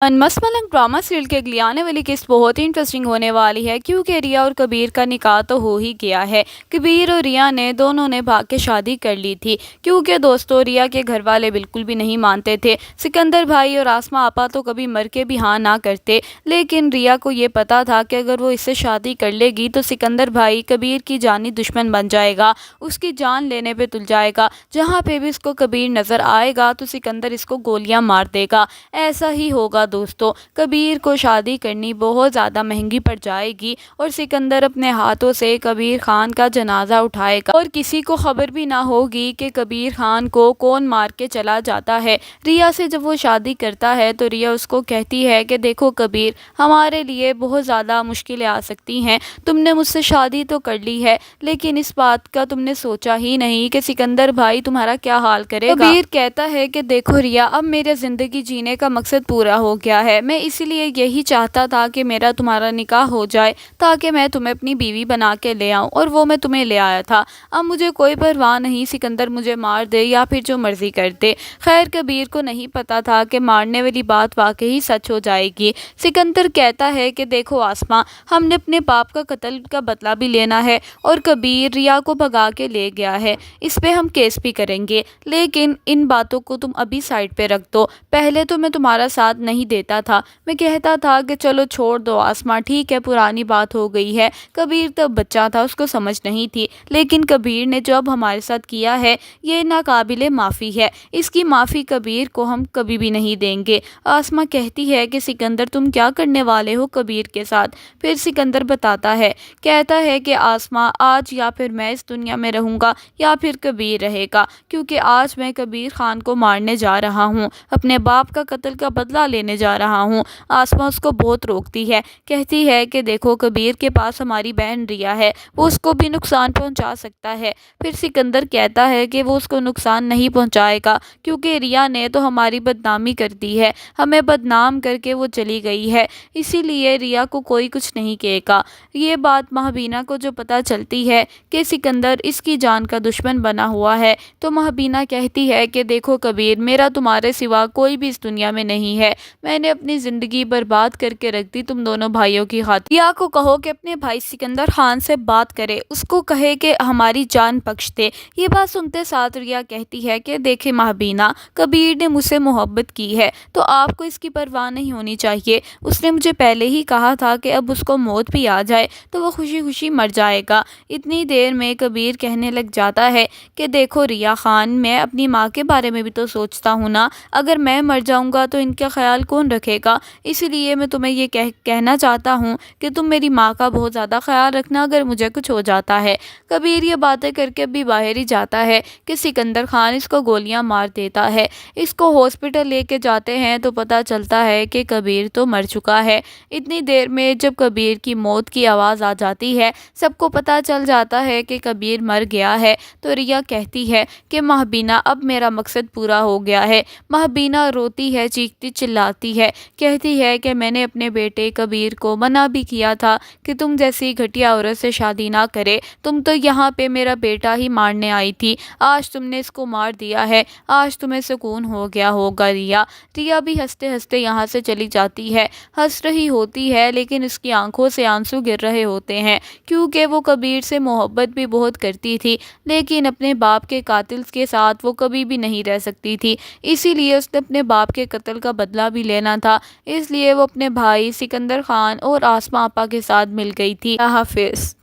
انمس ملنگ drama serial کے اگلی آنے والی قسط بہت ہی انٹرسٹنگ ہونے والی ہے، کیونکہ ریا اور کبیر کا نکاح تو ہو ہی گیا ہے۔ کبیر اور ریا نے دونوں نے بھاگ کے شادی کر لی تھی، کیونکہ دوستوں ریا کے گھر والے بالکل بھی نہیں مانتے تھے۔ سکندر بھائی اور آسما آپا تو کبھی مر کے بھی ہاں نہ کرتے، لیکن ریا کو یہ پتا تھا کہ اگر وہ اس سے شادی کر لے گی تو سکندر بھائی کبیر کی جانی دشمن بن جائے گا، اس کی جان لینے پہ تل جائے گا۔ جہاں پہ بھی اس کو کبیر نظر آئے گا تو سکندر اس کو گولیاں مار دے گا۔ ایسا ہی ہوگا دوستوں، کبیر کو شادی کرنی بہت زیادہ مہنگی پڑ جائے گی اور سکندر اپنے ہاتھوں سے کبیر خان کا جنازہ اٹھائے گا اور کسی کو خبر بھی نہ ہوگی کہ کبیر خان کو کون مار کے چلا جاتا ہے۔ ریا سے جب وہ شادی کرتا ہے تو ریا اس کو کہتی ہے کہ دیکھو کبیر، ہمارے لیے بہت زیادہ مشکلیں آ سکتی ہیں، تم نے مجھ سے شادی تو کر لی ہے لیکن اس بات کا تم نے سوچا ہی نہیں کہ سکندر بھائی تمہارا کیا حال کرے گا۔ کبیر کہتا ہے کہ دیکھو ریا، اب میرے زندگی جینے کا مقصد پورا ہو گیا ہے، میں اسی لیے یہی چاہتا تھا کہ میرا تمہارا نکاح ہو جائے تاکہ میں تمہیں اپنی بیوی بنا کے لے آؤں، اور وہ میں تمہیں لے آیا تھا۔ اب مجھے کوئی پرواہ نہیں، سکندر مجھے مار دے یا پھر جو مرضی کر دے۔ خیر کبیر کو نہیں پتا تھا کہ مارنے والی بات واقعی سچ ہو جائے گی۔ سکندر کہتا ہے کہ دیکھو آسما، ہم نے اپنے باپ کا قتل کا بدلہ بھی لینا ہے اور کبیر ریا کو بھگا کے لے گیا ہے، اس پہ ہم کیس بھی کریں گے، لیکن ان باتوں کو تم ابھی سائڈ پہ رکھ دو۔ پہلے تو میں تمہارا ساتھ نہیں دیتا تھا، میں کہتا تھا کہ چلو چھوڑ دو آسما، ٹھیک ہے پرانی بات ہو گئی ہے۔ کبیر تب بچہ تھا، اس کو سمجھ نہیں تھی، لیکن کبیر نے جو اب ہمارے ساتھ کیا ہے یہ ناقابل معافی ہے، اس کی معافی کبیر کو ہم کبھی بھی نہیں دیں گے۔ آسما کہتی ہے کہ سکندر تم کیا کرنے والے ہو کبیر کے ساتھ؟ پھر سکندر بتاتا ہے، کہتا ہے کہ آسما آج یا پھر میں اس دنیا میں رہوں گا یا پھر کبیر رہے گا، کیونکہ آج میں کبیر خان کو مارنے جا رہا ہوں، اپنے باپ کا قتل کا بدلہ لینے جا رہا ہوں۔ آسما اس کو بہت روکتی ہے، کہتی ہے کہ دیکھو کبیر کے پاس ہماری بہن ریا ہے، وہ اس کو بھی نقصان پہنچا سکتا ہے۔ پھر سکندر کہتا ہے کہ وہ اس کو نقصان نہیں پہنچائے گا، کیونکہ ریا نے تو ہماری بدنامی کر دی ہے، ہمیں بدنام کر کے وہ چلی گئی ہے، اسی لیے ریا کو کوئی کچھ نہیں کہے گا۔ یہ بات مہابینا کو جو پتہ چلتی ہے کہ سکندر اس کی جان کا دشمن بنا ہوا ہے تو مہابینا کہتی ہے کہ دیکھو کبیر، میرا تمہارے سوا کوئی بھی اس دنیا میں نہیں ہے، میں نے اپنی زندگی برباد کر کے رکھ دی تم دونوں بھائیوں کی خاطر۔ ریا کو کہو کہ اپنے بھائی سکندر خان سے بات کرے، اس کو کہے کہ ہماری جان بخش دے۔ یہ بات سنتے ساتھ ریا کہتی ہے کہ دیکھیں مہابینا، کبیر نے مجھ سے محبت کی ہے تو آپ کو اس کی پرواہ نہیں ہونی چاہیے، اس نے مجھے پہلے ہی کہا تھا کہ اب اس کو موت بھی آ جائے تو وہ خوشی خوشی مر جائے گا۔ اتنی دیر میں کبیر کہنے لگ جاتا ہے کہ دیکھو ریا خان، میں اپنی ماں کے بارے میں بھی تو سوچتا ہوں نا، اگر میں مر جاؤں گا تو ان کا خیال کون رکھے گا، اسی لیے میں تمہیں یہ کہنا چاہتا ہوں کہ تم میری ماں کا بہت زیادہ خیال رکھنا اگر مجھے کچھ ہو جاتا ہے۔ کبیر یہ باتیں کر کے ابھی باہر ہی جاتا ہے کہ سکندر خان اس کو گولیاں مار دیتا ہے۔ اس کو ہاسپٹل لے کے جاتے ہیں تو پتہ چلتا ہے کہ کبیر تو مر چکا ہے۔ اتنی دیر میں جب کبیر کی موت کی آواز آ جاتی ہے، سب کو پتہ چل جاتا ہے کہ کبیر مر گیا ہے، تو ریا کہتی ہے کہ مہابینا اب میرا مقصد پورا ہو گیا ہے۔ مہابینا روتی ہے، چیختی چلاتی ہے، کہتی ہے کہ میں نے اپنے بیٹے کبیر کو منع بھی کیا تھا کہ تم جیسی گھٹیا عورت سے شادی نہ کرے، تم تو یہاں پہ میرا بیٹا ہی مارنے آئی تھی، آج تم نے اس کو مار دیا ہے، آج تمہیں سکون ہو گیا ہوگا ریا۔ ریا بھی ہنستے ہنستے یہاں سے چلی جاتی ہے، ہنس رہی ہوتی ہے لیکن اس کی آنکھوں سے آنسو گر رہے ہوتے ہیں، کیونکہ وہ کبیر سے محبت بھی بہت کرتی تھی، لیکن اپنے باپ کے قاتل کے ساتھ وہ کبھی بھی نہیں رہ سکتی تھی، اسی لیے اس نے اپنے باپ کے قتل کا بدلہ بھی لینا تھا، اس لیے وہ اپنے بھائی سکندر خان اور آسما آپا کے ساتھ مل گئی تھی۔ اللہ حافظ۔